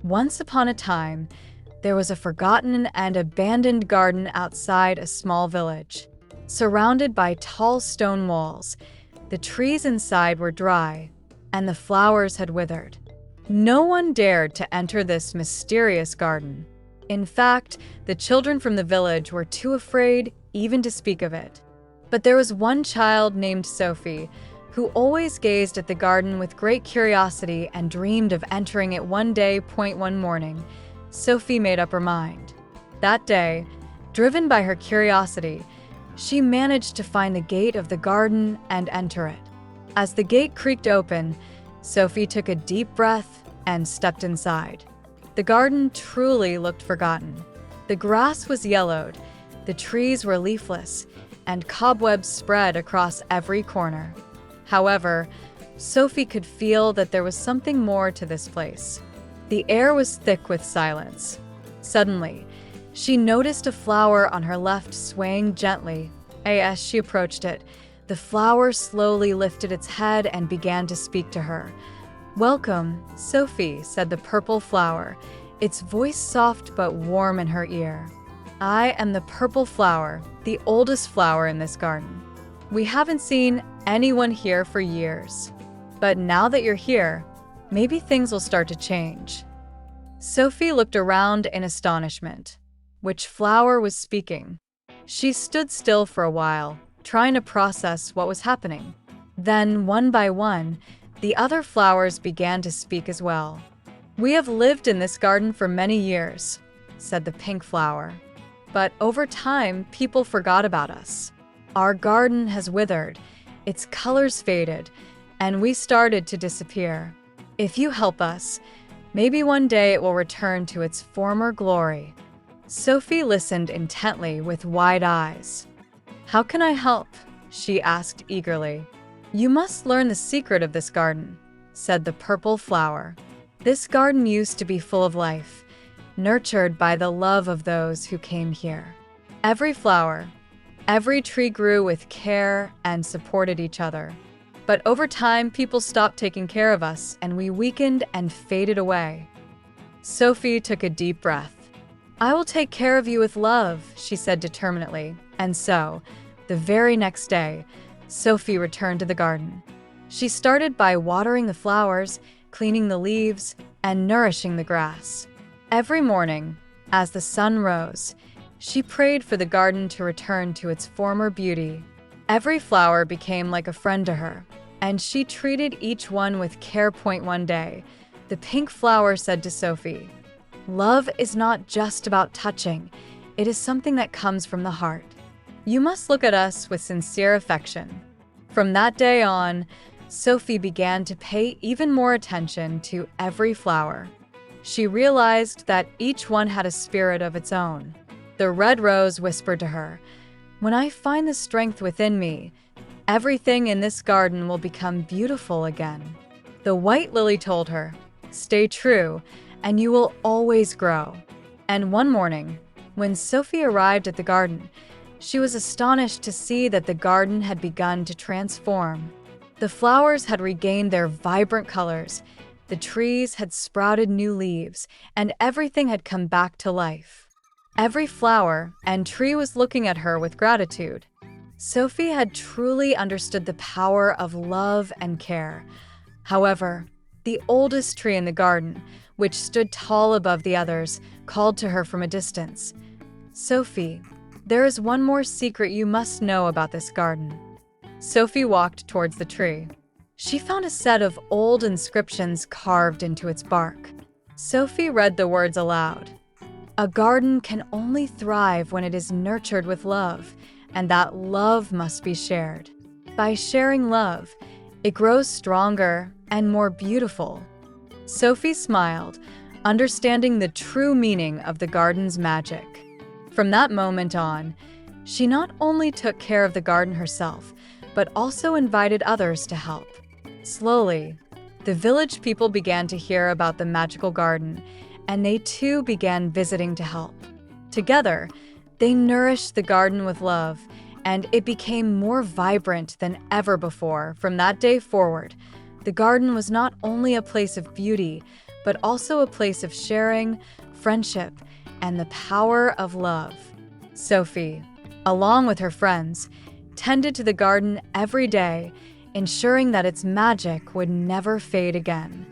Once upon a time, there was a forgotten and abandoned garden outside a small village. Surrounded by tall stone walls, the trees inside were dry, and the flowers had withered. No one dared to enter this mysterious garden. In fact, the children from the village were too afraid even to speak of it. But there was one child named Sophie who always gazed at the garden with great curiosity and dreamed of entering it one day. One morning, Sophie made up her mind. That day, driven by her curiosity, she managed to find the gate of the garden and enter it. As the gate creaked open, Sophie took a deep breath and stepped inside. The garden truly looked forgotten. The grass was yellowed, the trees were leafless, and cobwebs spread across every corner. However, Sophie could feel that there was something more to this place. The air was thick with silence. Suddenly, she noticed a flower on her left swaying gently. As she approached it, the flower slowly lifted its head and began to speak to her. "Welcome, Sophie," said the purple flower, its voice soft but warm in her ear. "I am the purple flower, the oldest flower in this garden. We haven't seen anyone here for years. But now that you're here, maybe things will start to change." Sophie looked around in astonishment. Which flower was speaking? She stood still for a while, trying to process what was happening. Then, one by one, the other flowers began to speak as well. "We have lived in this garden for many years," said the pink flower. "But over time, people forgot about us. Our garden has withered, its colors faded, and we started to disappear. If you help us, maybe one day it will return to its former glory." Sophie listened intently with wide eyes. "How can I help?" she asked eagerly. "You must learn the secret of this garden," said the purple flower. "This garden used to be full of life, nurtured by the love of those who came here. Every flower, every tree grew with care and supported each other. But over time, people stopped taking care of us, and we weakened and faded away." Sophie took a deep breath. "I will take care of you with love," she said determinedly. And so, the very next day, Sophie returned to the garden. She started by watering the flowers, cleaning the leaves, and nourishing the grass. Every morning, as the sun rose, she prayed for the garden to return to its former beauty. Every flower became like a friend to her, and she treated each one with care. One day, the pink flower said to Sophie, "Love is not just about touching, it is something that comes from the heart. You must look at us with sincere affection." From that day on, Sophie began to pay even more attention to every flower. She realized that each one had a spirit of its own. The red rose whispered to her, "When I find the strength within me, everything in this garden will become beautiful again." The white lily told her, "Stay true, and you will always grow." And one morning, when Sophie arrived at the garden, she was astonished to see that the garden had begun to transform. The flowers had regained their vibrant colors, the trees had sprouted new leaves, and everything had come back to life. Every flower and tree was looking at her with gratitude. Sophie had truly understood the power of love and care. However, the oldest tree in the garden, which stood tall above the others, called to her from a distance. "Sophie, there is one more secret you must know about this garden." Sophie walked towards the tree. She found a set of old inscriptions carved into its bark. Sophie read the words aloud. "A garden can only thrive when it is nurtured with love, and that love must be shared. By sharing love, it grows stronger and more beautiful." Sophie smiled, understanding the true meaning of the garden's magic. From that moment on, she not only took care of the garden herself, but also invited others to help. Slowly, the village people began to hear about the magical garden, and they too began visiting to help. Together, they nourished the garden with love, and it became more vibrant than ever before. From that day forward, the garden was not only a place of beauty, but also a place of sharing, friendship, and the power of love. Sophie, along with her friends, tended to the garden every day, ensuring that its magic would never fade again.